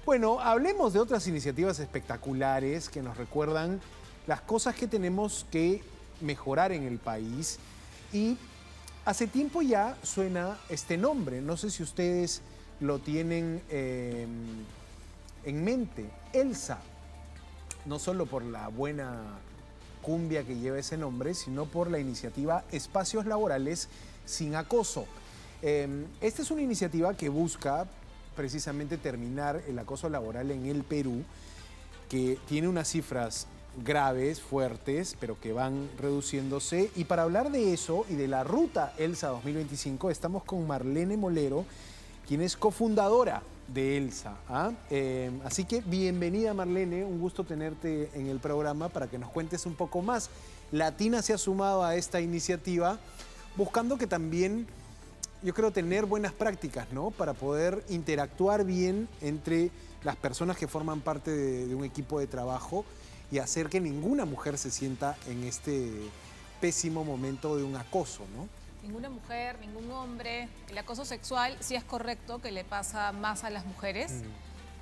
Bueno, hablemos de otras iniciativas espectaculares que nos recuerdan las cosas que tenemos que mejorar en el país. Y hace tiempo ya suena este nombre, no sé si ustedes lo tienen en mente, Elsa. No solo por la buena cumbia que lleva ese nombre, sino por la iniciativa Espacios Laborales Sin Acoso. Esta es una iniciativa que busca precisamente terminar el acoso laboral en el Perú, que tiene unas cifras graves, fuertes, pero que van reduciéndose. Y para hablar de eso y de la ruta Elsa 2025, estamos con Marlene Molero, quien es cofundadora de Elsa. Así que bienvenida, Marlene, un gusto tenerte en el programa para que nos cuentes un poco más. Latina se ha sumado a esta iniciativa buscando que también, yo creo, tener buenas prácticas, ¿no? Para poder interactuar bien entre las personas que forman parte de un equipo de trabajo y hacer que ninguna mujer se sienta en este pésimo momento de un acoso, ¿no? Ninguna mujer, ningún hombre. El acoso sexual sí es correcto que le pasa más a las mujeres,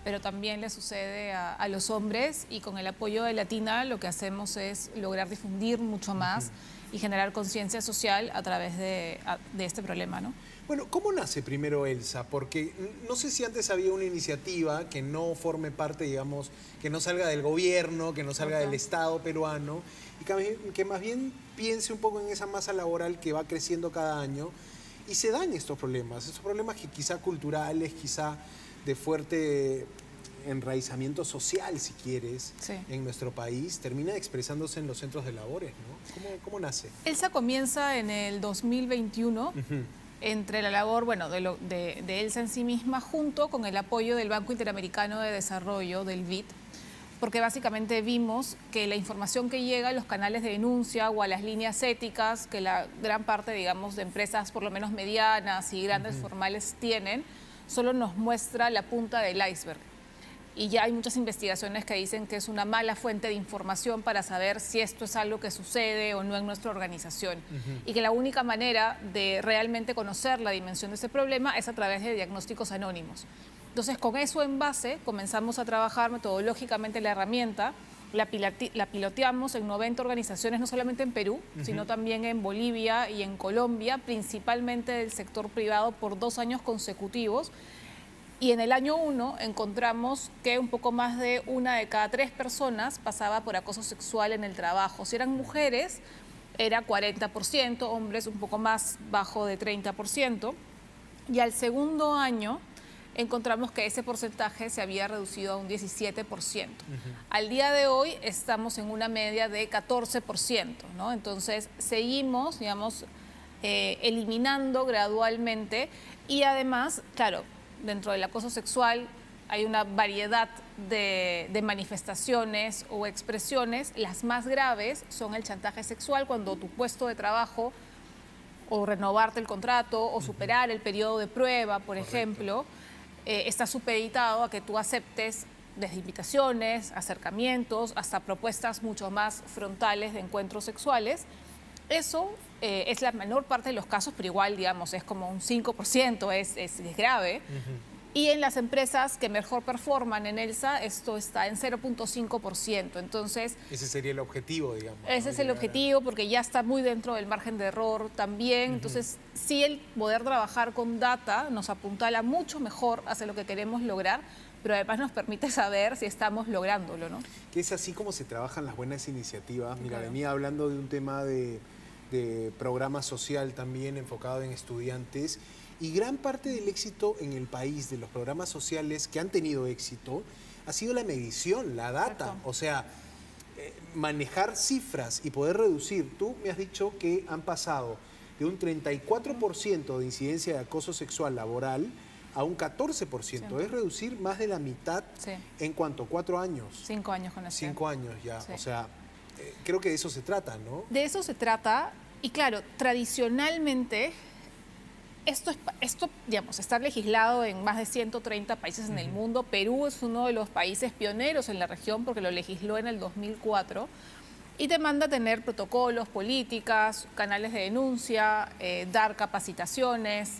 pero también le sucede a los hombres, y con el apoyo de Latina lo que hacemos es lograr difundir mucho más y generar conciencia social a través de este problema, ¿no? Bueno, ¿cómo nace primero Elsa? Porque no sé si antes había una iniciativa que no forme parte, digamos, que no salga del gobierno, que no salga del Estado peruano, y que más bien piense un poco en esa masa laboral que va creciendo cada año y se dan estos problemas que quizá culturales, quizá de fuerte enraizamiento social, si quieres, sí, en nuestro país, termina expresándose en los centros de labores, ¿no? ¿Cómo nace? Elsa comienza en el 2021, entre la labor, bueno, de Elsa en sí misma, junto con el apoyo del Banco Interamericano de Desarrollo, del BID, porque básicamente vimos que la información que llega a los canales de denuncia o a las líneas éticas, que la gran parte, digamos, de empresas, por lo menos medianas y grandes formales tienen, solo nos muestra la punta del iceberg. Y ya hay muchas investigaciones que dicen que es una mala fuente de información para saber si esto es algo que sucede o no en nuestra organización. Y que la única manera de realmente conocer la dimensión de ese problema es a través de diagnósticos anónimos. Entonces, con eso en base, comenzamos a trabajar metodológicamente la herramienta, la piloteamos en 90 organizaciones, no solamente en Perú, sino también en Bolivia y en Colombia, principalmente del sector privado, por 2 años consecutivos. Y en el año 1 encontramos que un poco más de 1 de cada 3 personas pasaba por acoso sexual en el trabajo. Si eran mujeres, era 40%, hombres un poco más bajo de 30%. Y al segundo año encontramos que ese porcentaje se había reducido a un 17%. Al día de hoy estamos en una media de 14%, ¿no? Entonces seguimos, digamos, eliminando gradualmente, y además, claro, dentro del acoso sexual hay una variedad de manifestaciones o expresiones. Las más graves son el chantaje sexual, cuando tu puesto de trabajo, o renovarte el contrato, o superar el periodo de prueba, por ejemplo, está supeditado a que tú aceptes desde invitaciones, acercamientos, hasta propuestas mucho más frontales de encuentros sexuales. Eso es la menor parte de los casos, pero igual, digamos, es como un 5%, es grave. Y en las empresas que mejor performan en Elsa, esto está en 0.5%. Entonces, ese sería el objetivo, digamos. Ese es el objetivo, porque ya está muy dentro del margen de error también. Entonces, sí, el poder trabajar con data nos apuntala mucho mejor hacia lo que queremos lograr, pero además nos permite saber si estamos lográndolo, ¿no? Que es así como se trabajan las buenas iniciativas. Mira, claro, venía hablando de un tema de programa social también enfocado en estudiantes, y gran parte del éxito en el país de los programas sociales que han tenido éxito ha sido la medición, la data. Exacto. O sea, manejar cifras y poder reducir. Tú me has dicho que han pasado de un 34% de incidencia de acoso sexual laboral a un 14%. Sí. Es reducir más de la mitad. Sí. ¿En cuánto? 4 años. 5 años con eso. 5 años ya. Sí. O sea, creo que de eso se trata, ¿no? De eso se trata. Y claro, tradicionalmente esto, digamos, está legislado en más de 130 países en el mundo. Perú es uno de los países pioneros en la región porque lo legisló en el 2004. Y demanda tener protocolos, políticas, canales de denuncia, dar capacitaciones.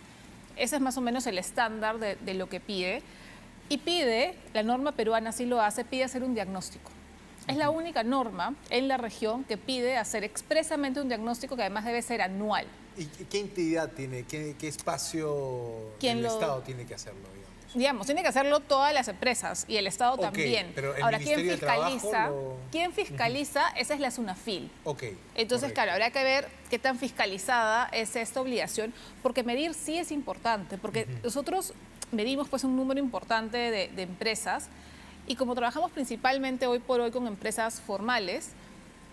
Ese es más o menos el estándar de lo que pide. y pide, la norma peruana sí lo hace, pide hacer un diagnóstico. Es la única norma en la región que pide hacer expresamente un diagnóstico que además debe ser anual. ¿Y qué entidad tiene, qué espacio el Estado tiene que hacerlo, digamos? Tiene que hacerlo todas las empresas y el Estado también. Pero el ahora, Ministerio ¿quién fiscaliza? Esa es la SUNAFIL. Entonces, correcto. claro, habrá que ver qué tan fiscalizada es esta obligación, porque medir sí es importante, porque nosotros medimos pues un número importante de empresas, y como trabajamos principalmente hoy por hoy con empresas formales,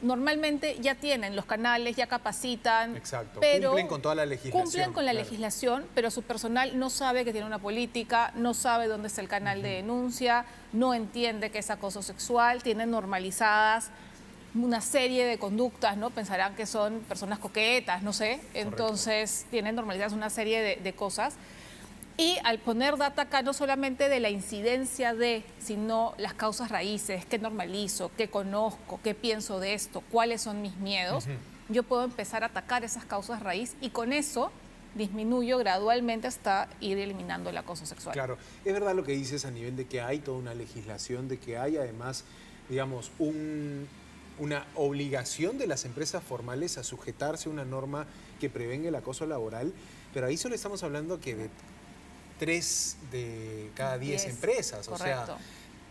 normalmente ya tienen los canales, ya capacitan. Exacto, pero cumplen con toda la legislación. Cumplen con la legislación, pero su personal no sabe que tiene una política, no sabe dónde está el canal de denuncia, no entiende que es acoso sexual, tienen normalizadas una serie de conductas, ¿no? Pensarán que son personas coquetas, no sé. Entonces tienen normalizadas una serie de cosas. Y al poner data acá, no solamente de la incidencia sino las causas raíces, qué normalizo, qué conozco, qué pienso de esto, cuáles son mis miedos, yo puedo empezar a atacar esas causas raíz y con eso disminuyo gradualmente hasta ir eliminando el acoso sexual. Claro, es verdad lo que dices a nivel de que hay toda una legislación, de que hay además, digamos, una obligación de las empresas formales a sujetarse a una norma que prevenga el acoso laboral, pero ahí solo estamos hablando que de 3 de cada 10 empresas. Correcto. O sea,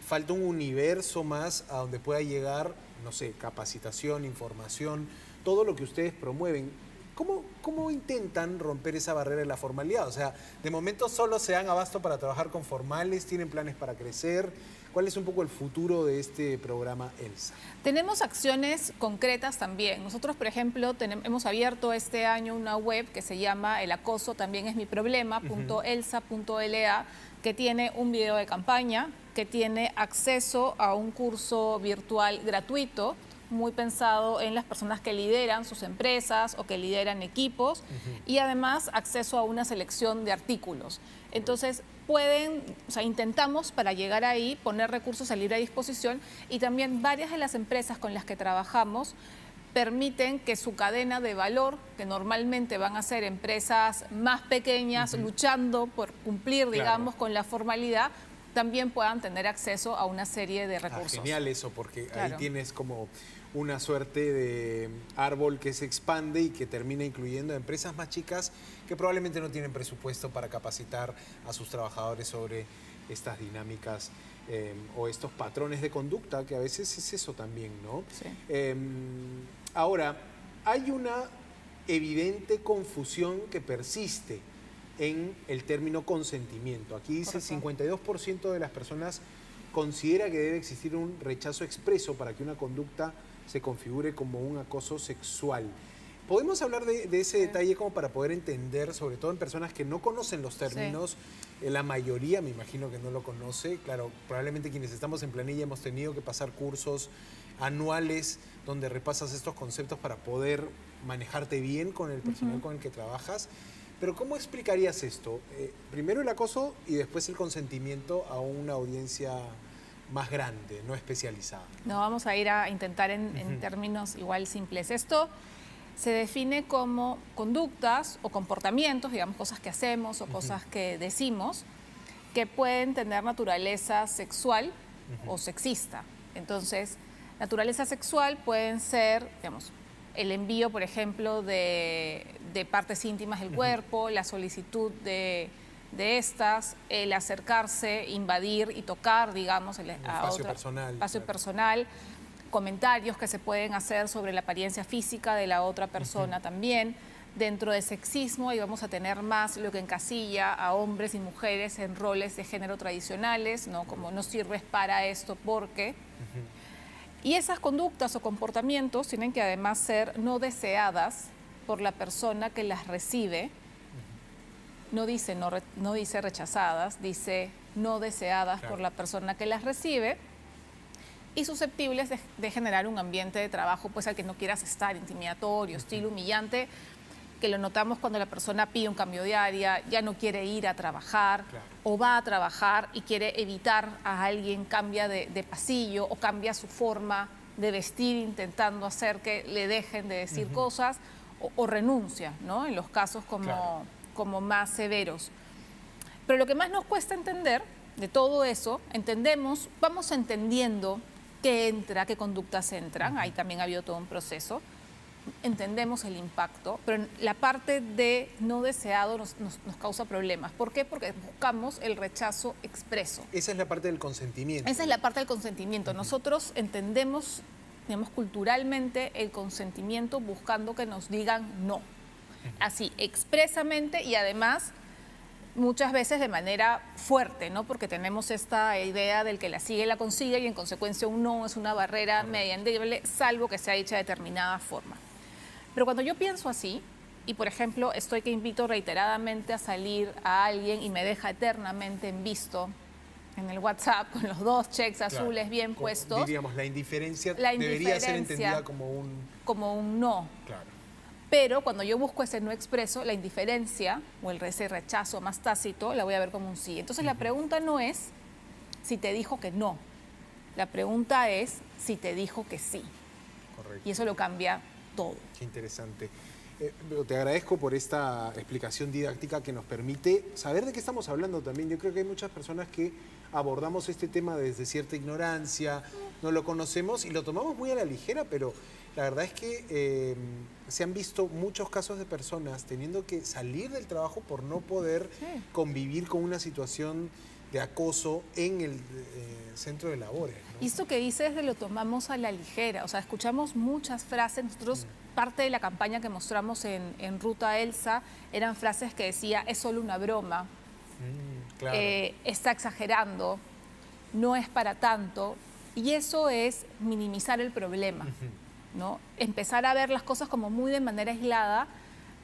falta un universo más a donde pueda llegar, no sé, capacitación, información, todo lo que ustedes promueven. ¿Cómo intentan romper esa barrera de la formalidad? O sea, de momento solo se dan abasto para trabajar con formales, tienen planes para crecer. ¿Cuál es un poco el futuro de este programa ELSA? Tenemos acciones concretas también. Nosotros, por ejemplo, hemos abierto este año una web que se llama El acoso también es mi problema.elsa.la, que tiene un video de campaña, que tiene acceso a un curso virtual gratuito, muy pensado en las personas que lideran sus empresas o que lideran equipos, y además acceso a una selección de artículos. Entonces, intentamos para llegar ahí poner recursos a libre disposición, y también varias de las empresas con las que trabajamos permiten que su cadena de valor, que normalmente van a ser empresas más pequeñas luchando por cumplir, digamos, con la formalidad, también puedan tener acceso a una serie de recursos. Genial eso, porque ahí tienes como una suerte de árbol que se expande y que termina incluyendo a empresas más chicas que probablemente no tienen presupuesto para capacitar a sus trabajadores sobre estas dinámicas o estos patrones de conducta, que a veces es eso también, ¿no? Sí. Ahora, hay una evidente confusión que persiste en el término consentimiento. Aquí dice 52% de las personas considera que debe existir un rechazo expreso para que una conducta se configure como un acoso sexual. ¿Podemos hablar de ese detalle como para poder entender, sobre todo en personas que no conocen los términos? La mayoría me imagino que no lo conoce. Claro, probablemente quienes estamos en planilla hemos tenido que pasar cursos anuales donde repasas estos conceptos para poder manejarte bien con el personal con el que trabajas. Pero ¿cómo explicarías esto? Primero el acoso y después el consentimiento a una audiencia más grande, no especializada. No, vamos a ir a intentar en términos igual simples. Esto se define como conductas o comportamientos, digamos, cosas que hacemos o cosas que decimos, que pueden tener naturaleza sexual o sexista. Entonces, naturaleza sexual pueden ser, digamos, el envío, por ejemplo, de partes íntimas del cuerpo, la solicitud de estas, el acercarse, invadir y tocar, digamos, espacio personal, comentarios que se pueden hacer sobre la apariencia física de la otra persona también. Dentro de sexismo, y vamos a tener más lo que encasilla a hombres y mujeres en roles de género tradicionales, ¿no? Como no sirves para esto porque... Y esas conductas o comportamientos tienen que además ser no deseadas por la persona que las recibe. No dice rechazadas, dice no deseadas por la persona que las recibe, y susceptibles de generar un ambiente de trabajo pues al que no quieras estar, intimidatorio, hostil, humillante, que lo notamos cuando la persona pide un cambio de área, ya no quiere ir a trabajar o va a trabajar y quiere evitar a alguien, cambia de pasillo o cambia su forma de vestir intentando hacer que le dejen de decir cosas o renuncia, ¿no? En los casos como más severos. Pero lo que más nos cuesta entender de todo eso, entendemos, vamos entendiendo qué entra, qué conductas entran, ahí también ha habido todo un proceso, entendemos el impacto, pero la parte de no deseado nos causa problemas. ¿Por qué? Porque buscamos el rechazo expreso. Esa es la parte del consentimiento. Esa es la parte del consentimiento. Nosotros entendemos, digamos, culturalmente el consentimiento buscando que nos digan no. Así, expresamente y además muchas veces de manera fuerte, ¿no? Porque tenemos esta idea del que la sigue la consigue y en consecuencia un no es una barrera media endeble, salvo que sea hecha de determinada forma. Pero cuando yo pienso así, y por ejemplo estoy que invito reiteradamente a salir a alguien y me deja eternamente en visto en el WhatsApp con los 2 checks azules bien puestos. Diríamos, la indiferencia debería ser entendida como un no. Claro. Pero cuando yo busco ese no expreso, la indiferencia o ese rechazo más tácito la voy a ver como un sí. Entonces la pregunta no es si te dijo que no. La pregunta es si te dijo que sí. Correcto. Y eso lo cambia todo. Qué interesante. Te agradezco por esta explicación didáctica que nos permite saber de qué estamos hablando también. Yo creo que hay muchas personas que abordamos este tema desde cierta ignorancia, no lo conocemos y lo tomamos muy a la ligera, pero la verdad es que se han visto muchos casos de personas teniendo que salir del trabajo por no poder convivir con una situación de acoso en el centro de labores, ¿no? Y esto que dices de lo tomamos a la ligera, o sea, escuchamos muchas frases, nosotros parte de la campaña que mostramos en Ruta Elsa eran frases que decía, es solo una broma, Claro. Está exagerando, no es para tanto, y eso es minimizar el problema, ¿no? Empezar a ver las cosas como muy de manera aislada,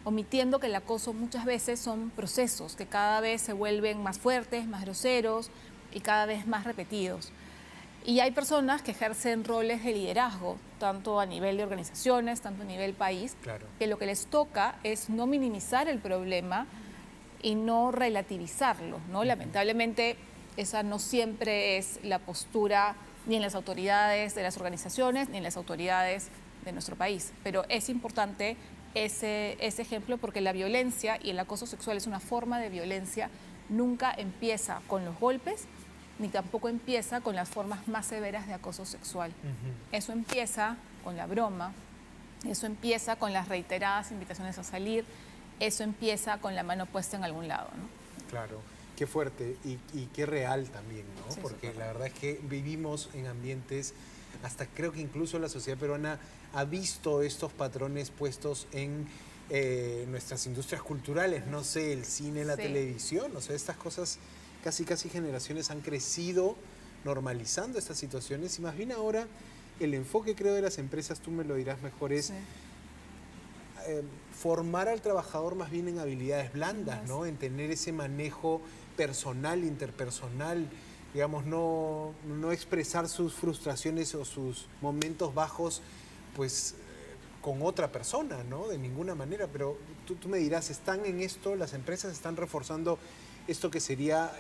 omitiendo que el acoso muchas veces son procesos que cada vez se vuelven más fuertes, más groseros y cada vez más repetidos. Y hay personas que ejercen roles de liderazgo, tanto a nivel de organizaciones, tanto a nivel país, Claro. que lo que les toca es no minimizar el problema y no relativizarlo, ¿no? Lamentablemente, esa no siempre es la postura ni en las autoridades de las organizaciones, ni en las autoridades de nuestro país. Pero es importante ese ejemplo porque la violencia y el acoso sexual es una forma de violencia, nunca empieza con los golpes, ni tampoco empieza con las formas más severas de acoso sexual. Eso empieza con la broma, eso empieza con las reiteradas invitaciones a salir, eso empieza con la mano puesta en algún lado, ¿no? Claro, qué fuerte y qué real también, ¿no? Sí, porque la verdad es que vivimos en ambientes, hasta creo que incluso la sociedad peruana ha visto estos patrones puestos en nuestras industrias culturales, no sé, el cine, la televisión, o sea, estas cosas casi generaciones han crecido normalizando estas situaciones y más bien ahora el enfoque creo de las empresas, tú me lo dirás mejor, es formar al trabajador más bien en habilidades blandas, ¿no? En tener ese manejo personal, interpersonal, digamos, no expresar sus frustraciones o sus momentos bajos, pues con otra persona, ¿no? De ninguna manera, pero tú me dirás, ¿están en esto, las empresas están reforzando esto que sería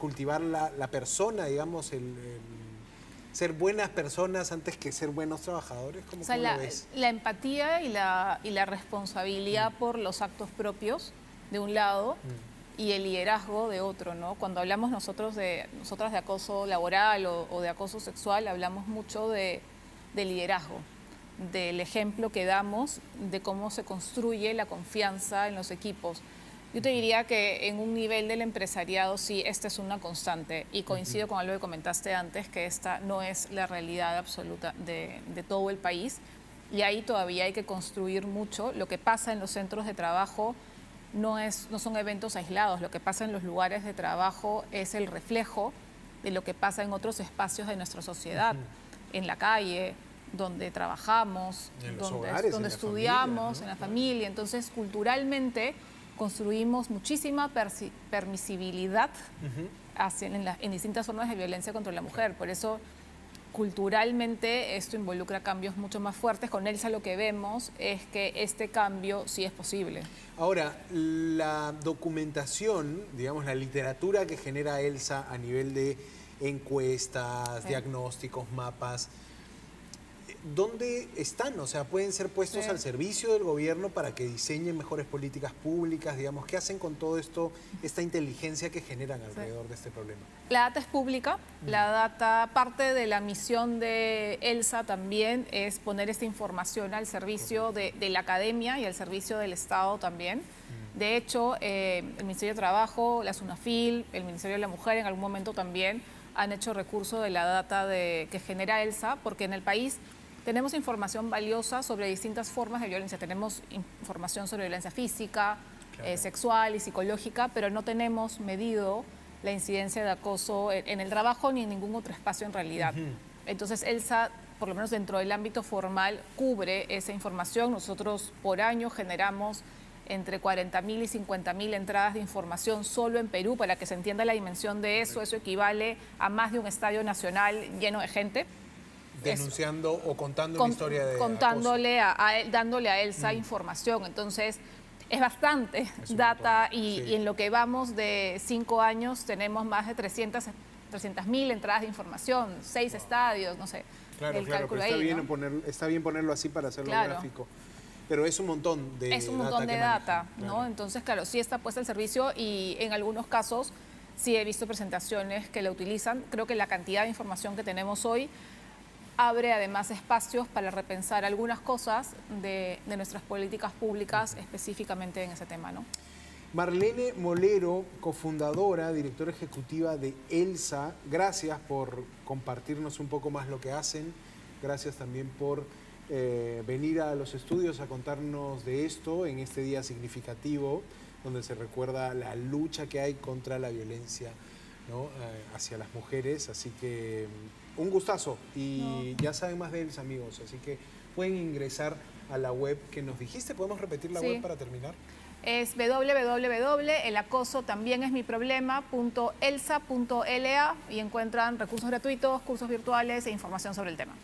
cultivar la persona, digamos, el ser buenas personas antes que ser buenos trabajadores? ¿Cómo, o sea, cómo lo ves? la empatía y la responsabilidad por los actos propios, de un lado, y el liderazgo de otro, ¿no? Cuando hablamos nosotras de acoso laboral o de acoso sexual, hablamos mucho de liderazgo, del ejemplo que damos, de cómo se construye la confianza en los equipos. Yo te diría que en un nivel del empresariado sí, esta es una constante y coincido con algo que comentaste antes, que esta no es la realidad absoluta de todo el país y ahí todavía hay que construir mucho. Lo que pasa en los centros de trabajo no son eventos aislados, lo que pasa en los lugares de trabajo es el reflejo de lo que pasa en otros espacios de nuestra sociedad, en la calle, donde trabajamos, donde estudiamos, en la familia. Entonces, culturalmente construimos muchísima permisibilidad en distintas formas de violencia contra la mujer. Por eso, culturalmente, esto involucra cambios mucho más fuertes. Con Elsa lo que vemos es que este cambio sí es posible. Ahora, la documentación, digamos, la literatura que genera Elsa a nivel de encuestas, diagnósticos, mapas, ¿dónde están? O sea, pueden ser puestos Sí. al servicio del gobierno para que diseñen mejores políticas públicas, digamos. ¿Qué hacen con todo esto, esta inteligencia que generan alrededor de este problema? La data es pública, la data, parte de la misión de ELSA también es poner esta información al servicio de la academia y al servicio del Estado también. De hecho, el Ministerio de Trabajo, la SUNAFIL, el Ministerio de la Mujer en algún momento también han hecho recurso de la data que genera ELSA, porque en el país tenemos información valiosa sobre distintas formas de violencia. Tenemos información sobre violencia física, sexual y psicológica, pero no tenemos medido la incidencia de acoso en el trabajo ni en ningún otro espacio en realidad. Entonces, ELSA, por lo menos dentro del ámbito formal, cubre esa información. Nosotros por año generamos entre 40.000 y 50.000 entradas de información solo en Perú. Para que se entienda la dimensión de eso, eso equivale a más de un estadio nacional lleno de gente. Denunciando o contando una historia de contándole dándole a ELSA información. Entonces, es bastante Es un data montón, y sí. en lo que vamos de 5 años tenemos más de 300.000 entradas de información, 6 estadios, no sé, Claro, el claro, cálculo pero ahí, ¿no? está bien ponerlo así para hacerlo Claro. gráfico. Pero es un montón de Es un montón de que data, manejan, ¿no? claro. Entonces, claro, sí está puesta al servicio y en algunos casos sí he visto presentaciones que la utilizan. Creo que la cantidad de información que tenemos hoy abre además espacios para repensar algunas cosas de nuestras políticas públicas específicamente en ese tema, ¿no? Marlene Molero, cofundadora, directora ejecutiva de ELSA, gracias por compartirnos un poco más lo que hacen. Gracias también por venir a los estudios a contarnos de esto en este día significativo, donde se recuerda la lucha que hay contra la violencia, ¿no? Hacia las mujeres. Así que un gustazo. Y ya saben más de ELSA, amigos. Así que pueden ingresar a la web que nos dijiste. ¿Podemos repetir la Sí. web para terminar? Es www.elacosotambiénesmiproblema.elsa.la y encuentran recursos gratuitos, cursos virtuales e información sobre el tema.